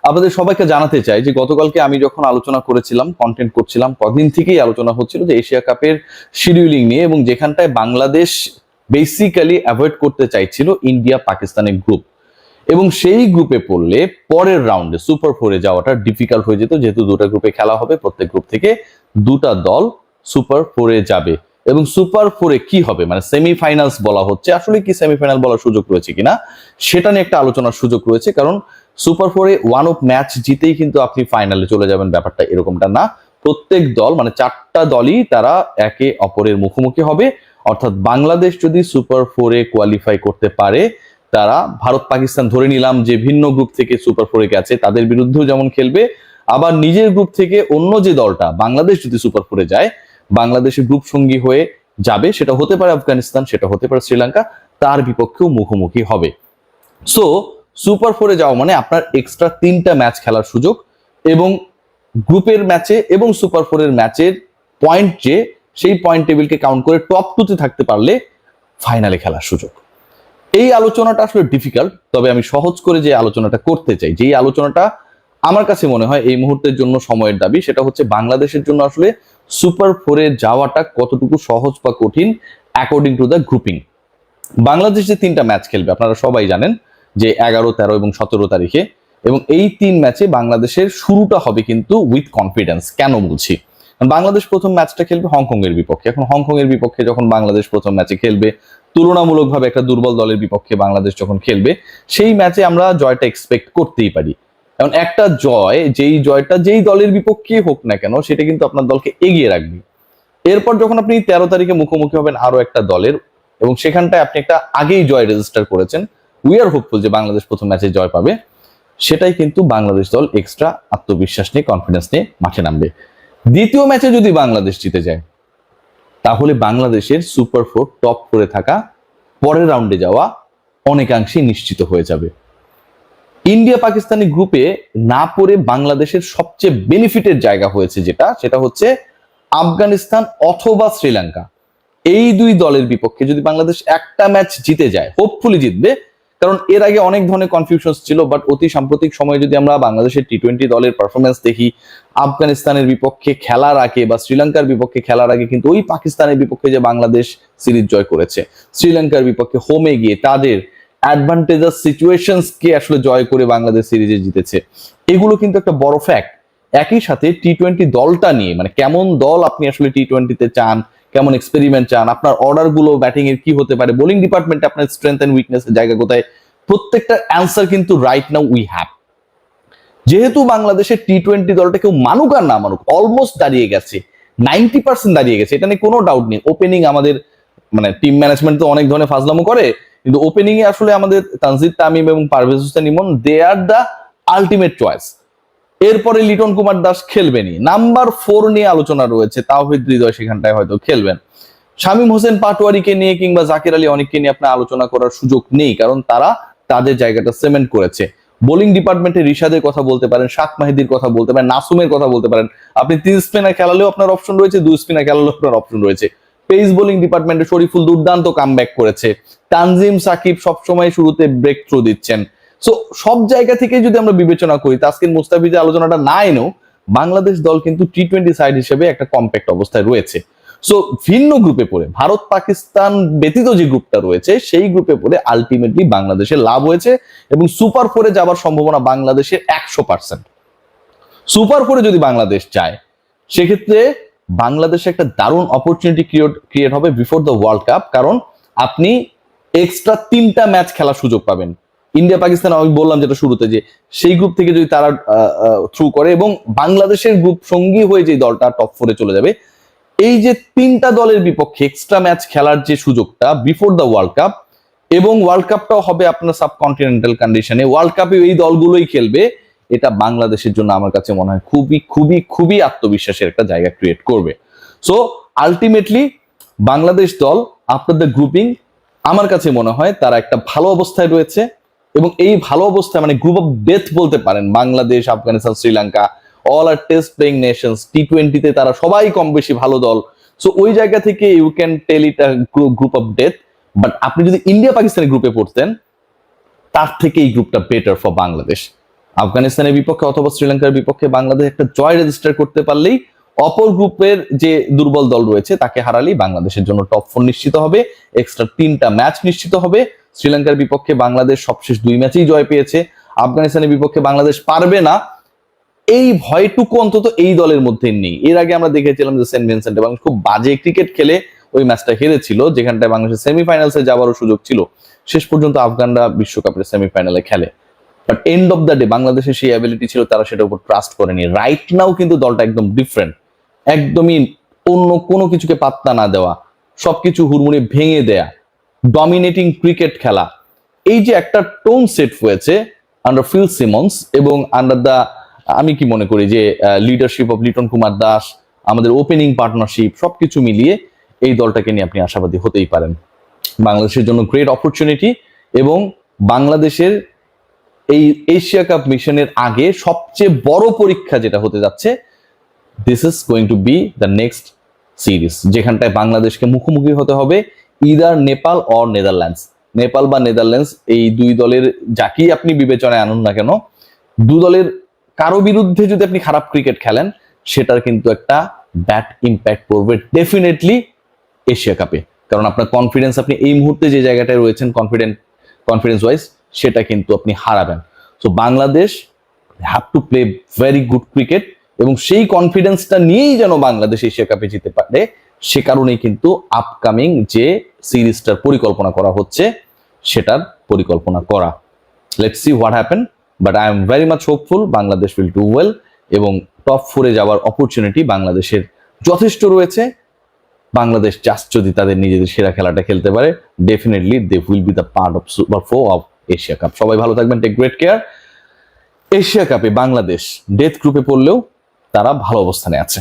আপনাদের সবাইকে জানাতে চাই যে গতকালকে আমি যখন আলোচনা করেছিলাম, কন্টেন্ট করছিলাম, কদিন থেকেই আলোচনা হচ্ছিল যে এশিয়া কাপের শিডিউলিং নিয়ে, এবং যেখানটায় বাংলাদেশ বেসিক্যালি অ্যাভয়েড করতে চাইছিল ইন্ডিয়া পাকিস্তানের গ্রুপ, এবং সেই গ্রুপে পড়লে পরের রাউন্ডে সুপার ফোরে যাওয়াটা ডিফিকাল্ট হয়ে যেত, যেহেতু দুটো গ্রুপে খেলা হবে, প্রত্যেক গ্রুপ থেকে দুটা দল সুপার ফোরে যাবে। এবং সুপার ফোরে কি হবে, মানে সেমিফাইনালস বলা হচ্ছে, আসলে কি সেমিফাইনাল বলার সুযোগ রয়েছে কিনা সেটা নিয়ে একটা আলোচনার সুযোগ রয়েছে। কারণ সুপার ফোরে ওয়ান অফ ম্যাচ জিতেই কিন্তু আপনি ফাইনালে চলে যাবেন, ব্যাপারটা এরকমটা না। প্রত্যেক দল মানে চারটা দলই তারা একে অপরের মুখোমুখি হবে। অর্থাৎ বাংলাদেশ যদি সুপার ফোরে কোয়ালিফাই করতে পারে, তারা ভারত পাকিস্তান ধরে নিলাম যে ভিন্ন গ্রুপ থেকে সুপার ফোরে গেছে, তাদের বিরুদ্ধেও যেমন খেলবে, আবার নিজের গ্রুপ থেকে অন্য যে দলটা বাংলাদেশ যদি সুপার ফোরে যায়, বাংলাদেশের গ্রুপ সঙ্গী হয়ে যাবে, সেটা হতে পারে আফগানিস্তান, সেটা হতে পারে শ্রীলঙ্কা, তার বিপক্ষেও মুখোমুখি হবে। সো সুপার ফোরে যাওয়া মানে আপনার এক্সট্রা 3টা ম্যাচ খেলার সুযোগ, এবং গ্রুপের ম্যাচে এবং সুপার ফোরের ম্যাচের পয়েন্ট যে সেই পয়েন্ট টেবিলকে কাউন্ট করে টপ 2-তে থাকতে পারলে ফাইনালে খেলার সুযোগ। এই আলোচনাটা আসলে ডিফিকাল্ট, তবে আমি সহজ করে যে আলোচনাটা করতে চাই, যেই আলোচনাটা আমার কাছে মনে হয় এই মুহূর্তের জন্য সময়ের দাবি, সেটা হচ্ছে বাংলাদেশের জন্য আসলে সুপার ফোরে যাওয়াটা কতটুকু সহজ বা কঠিন according to the grouping. Bangladesh যে 3টা ম্যাচ খেলবে আপনারা সবাই জানেন, যে 11, 13 এবং 17 তারিখে, এবং এই 3 ম্যাচে বাংলাদেশের শুরুটা হবে কিন্তু উইথ কনফিডেন্স। কেন বলছি? বাংলাদেশ প্রথম ম্যাচটা খেলবে হংকং এর বিপক্ষে। এখন হংকং এর বিপক্ষে যখন বাংলাদেশ প্রথম ম্যাচে খেলবে, তুলনামূলকভাবে একটা দুর্বল দলের বিপক্ষে বাংলাদেশ যখন খেলবে, সেই ম্যাচে আমরা জয়টা এক্সপেক্ট করতেই পারি। এখন একটা জয়, যেই জয়টা যেই দলের বিপক্ষে হোক না কেন, সেটা কিন্তু আপনার দলকে এগিয়ে রাখবে। এরপর যখন আপনি 13 তারিখে মুখোমুখি হবেন আরো একটা দলের, এবং সেখানটায় আপনি একটা আগেই জয় রেজিস্টার করেছেন, উই আর হোপফুল যে বাংলাদেশ প্রথম ম্যাচে জয় পাবে, সেটাই কিন্তু বাংলাদেশ দল এক্সট্রা আত্মবিশ্বাস নিয়ে, কনফিডেন্স নিয়ে মাঠে নামবে। দ্বিতীয় ম্যাচে যদি বাংলাদেশ জিতে যায়, তাহলে বাংলাদেশের সুপার ফোর টপ 4-এ থাকা, পরের রাউন্ডে যাওয়া অনেকাংশেই নিশ্চিত হয়ে যাবে। ইন্ডিয়া পাকিস্তানি গ্রুপে না পড়ে বাংলাদেশের সবচেয়ে বেনিফিটের জায়গা হয়েছে সেটা হচ্ছে আফগানিস্তান অথবা শ্রীলঙ্কা। এই দুই দলের বিপক্ষে যদি বাংলাদেশ একটা ম্যাচ জিতে যায়, হোপফুলি জিতবে, কারণ এর আগে অনেক ধরনের কনফিউশন ছিল, বাট অতি সাম্প্রতিক সময়ে যদি আমরা বাংলাদেশের টি-20 দলের পারফরমেন্স দেখি, আফগানিস্তানের বিপক্ষে খেলার আগে বা শ্রীলঙ্কার বিপক্ষে খেলার আগে কিন্তু ওই পাকিস্তানের বিপক্ষে যে বাংলাদেশ সিরিজ জয় করেছে, শ্রীলঙ্কার বিপক্ষে হোমে গিয়ে তাদের অ্যাডভান্টেজাস সিচুয়েশনস কে আসলে জয় করে বাংলাদেশ সিরিজে জিতেছে, এগুলো কিন্তু একটা বড় ফ্যাক্ট। একই সাথে টি-20 দলটা নিয়ে, মানে কেমন দল আপনি আসলে টি-20-তে চান, কেমন এক্সপেরিমেন্ট চান, আপনার অর্ডার গুলো ব্যাটিং এর কি হতে পারে, বোলিং ডিপার্টমেন্টে আপনার স্ট্রেংথ এন্ড উইকনেস এর জায়গা কোথায়, প্রত্যেকটার অ্যান্সার কিন্তু রাইট নাও উই হ্যাভ। যেহেতু বাংলাদেশের টি-20 দলটা কেউ মানুক আর না মানুক অলমোস্ট দাঁড়িয়ে গেছে, 90% দাঁড়িয়ে গেছে, এটা নিয়ে কোনো ডাউট নেই। ওপেনিং আমাদের, মানে টিম ম্যানেজমেন্ট তো অনেক ধরনের ফাজলামো করে, কিন্তু ওপেনিং এ আসলে আমাদের তানজিদ তামিম এবং পারভেজ হোসেন ইমন, দে আর দ্য আলটিমেট চয়েস। এরপরে লিটন কুমার দাস খেলবেনই। নাম্বার 4 নিয়ে আলোচনা রয়েছে, তাওহিদ হৃদয় সেখানটায় হয়তো খেলবেন। শামীম হোসেন পাটোয়ারিকে নিয়ে কিংবা জাকির আলী অনেককে নিয়ে আপনার আলোচনা করার সুযোগ নেই, কারণ তারা তাদের জায়গাটা সিমেন্ট করেছে। বোলিং ডিপার্টমেন্টে রিশাদের কথা বলতে পারেন, শাক মাহিদির কথা বলতে পারেন, নাসুমের কথা বলতে পারেন। আপনি 3 স্পিনার খেলালেও আপনার অপশন রয়েছে, 2 স্পিনার খেলালেও আপনার অপশন রয়েছে। পেস বোলিং ডিপার্টমেন্টে শরীফুল দুর্দান্ত কামব্যাক করেছে, তানজিম সাকিব সবসময় শুরুতে ব্রেক থ্রু দিচ্ছেন। সো সব জায়গা থেকে যদি আমরা বিবেচনা করি, তাসকিন মুস্তাফিজের আলোচনাটা না এনেও বাংলাদেশ দল কিন্তু টি-20 সাইড হিসেবে একটা কম্প্যাক্ট অবস্থায় রয়েছে। সো ভিন্ন গ্রুপে পড়ে, ভারত পাকিস্তান ব্যতীত যে গ্রুপটা রয়েছে, সেই গ্রুপে পড়ে আলটিমেটলি বাংলাদেশের লাভ হয়েছে, এবং সুপার ফোরে যাবার সম্ভাবনা বাংলাদেশের 100%। সুপার ফোরে যদি বাংলাদেশ যায়, সেক্ষেত্রে বাংলাদেশে একটা দারুণ অপরচুনিটি ক্রিয়েট হবে বিফোর দ্য ওয়ার্ল্ড কাপ, কারণ আপনি এক্সট্রা 3টা ম্যাচ খেলার সুযোগ পাবেন। ইন্ডিয়া পাকিস্তান আমি বললাম যেটা শুরুতে, যে সেই গ্রুপ থেকে যদি তারা থ্রু করে এবং বাংলাদেশের গ্রুপ সঙ্গী হয়ে যে দলটা টপ 4-এ চলে যাবে, এই যে 3টা দলের বিপক্ষে এক্সট্রা ম্যাচ খেলার যে সুযোগটা বিফোর দ্য ওয়ার্ল্ড কাপ, এবং ওয়ার্ল্ড কাপটাও হবে আপনার সাবকন্টিনেন্টাল কন্ডিশনে, ওয়ার্ল্ড কাপে এই দলগুলোই খেলবে, এটা বাংলাদেশের জন্য আমার কাছে মনে হয় খুবই খুবই খুবই আত্মবিশ্বাসের একটা জায়গা ক্রিয়েট করবে। সো আলটিমেটলি বাংলাদেশ দল আফটার দ্য গ্রুপিং আমার কাছে মনে হয় তারা একটা ভালো অবস্থায় রয়েছে, এবং এই ভালো অবস্থায় মানে গ্রুপ অফ ডেথ বলতে পারেন, বাংলাদেশ, আফগানিস্তান, শ্রীলঙ্কা, অল আর টেস্ট প্লেইং নেশনস, টি-20-তে তারা সবাই কম বেশি ভালো দল। সো ওই জায়গা থেকে you can tell it a group of death. But আপনি যদি ইন্ডিয়া পাকিস্তানের গ্রুপে পড়তেন, তার থেকে এই গ্রুপটা বেটার ফর বাংলাদেশ। আফগানিস্তানের বিপক্ষে অথবা শ্রীলঙ্কার বিপক্ষে বাংলাদেশ একটা জয় রেজিস্টার করতে পারলেই অপর গ্রুপের যে দুর্বল দল রয়েছে তাকে হারালেই বাংলাদেশের জন্য টপ 4 নিশ্চিত হবে, এক্সট্রা 3টা ম্যাচ নিশ্চিত হবে। শ্রীলঙ্কার বিপক্ষে বাংলাদেশ সবশেষ 2 ম্যাচেই জয় পেয়েছে, আফগানিস্তানের বিপক্ষে বাংলাদেশ পারবে না এই ভয়টুকু অন্তত এই দলের মধ্যে নেই। এর আগে আমরা দেখেছিলাম যে সেন্ট ভিনসেন্টে বাংলাদেশ খুব বাজে ক্রিকেট খেলে ওই ম্যাচটা হেরেছিল, যেখানটায় বাংলাদেশের সেমিফাইনালসে যাওয়ারও সুযোগ ছিল। শেষ পর্যন্ত আফগানরা বিশ্বকাপের সেমিফাইনালে খেলে, but end of the day বাংলাদেশের সেই অ্যাবিলিটি ছিল, তারা সেটার উপর ট্রাস্ট করেনি। রাইট নাও কিন্তু দলটা একদম ডিফারেন্ট, একদমই অন্য কোনো কিছুকে পাত্তা না দেওয়া, সবকিছু হুড়মুড়ে ভেঙে দেয়া, ডমিনেটিং ক্রিকেট খেলা, এই যে একটা টোন সেট হয়েছে আন্ডার ফিল সিমন্স এবং আন্ডার দ্য, আমি কি মনে করি যে লিডারশিপ অফ লিটন কুমার দাস, আমাদের ওপেনিং পার্টনারশিপ, সবকিছু মিলিয়ে এই দলটাকে নিয়ে আপনি আশাবাদী হতেই পারেন। বাংলাদেশের জন্য গ্রেট অপরচুনিটি, এবং বাংলাদেশের এই এশিয়া কাপ মিশনের আগে সবচেয়ে বড় পরীক্ষা যেটা হতে যাচ্ছে, this is going to B the next series, যেখানটায় বাংলাদেশকে মুখোমুখি হতে হবে either Nepal or Netherlands. Nepal বা নেদারল্যান্ডস এই দুই দলের যাকেই আপনি বিবেচনায় আনুন না কেন, দু দলের কারো বিরুদ্ধে যদি আপনি খারাপ ক্রিকেট খেলেন, সেটার কিন্তু একটা ব্যাড ইম্প্যাক্ট পড়বে ডেফিনেটলি এশিয়া কাপে। কারণ আপনার কনফিডেন্স, আপনি এই মুহূর্তে যে জায়গাটায় রয়েছেন কনফিডেন্স ওয়াইজ, সেটা কিন্তু আপনি হারাবেন। So Bangladesh have to play very good cricket, এবং সেই কনফিডেন্সটা নিয়েই যেন বাংলাদেশ এশিয়া কাপে যেতে পারে, সে কারণেই কিন্তু আপকামিং যে সিরিজটার পরিকল্পনা করা হচ্ছে সেটার পরিকল্পনা করা। Let's see what happen, but I am very much hopeful Bangladesh will do well, এবং টপ 4-এ যাওয়ার অপরচুনিটি বাংলাদেশের যথেষ্ট রয়েছে। বাংলাদেশ জাস্ট যদি তাদের নিজেদের সেরা খেলাটা খেলতে পারে, definitely they will be the part of super 4 of Asia cup. সবাই ভালো থাকবেন, টেক গ্রেট কেয়ার। এশিয়া কাপে বাংলাদেশ ডেথ গ্রুপে পড়লেও তারা ভালো অবস্থানে আছে।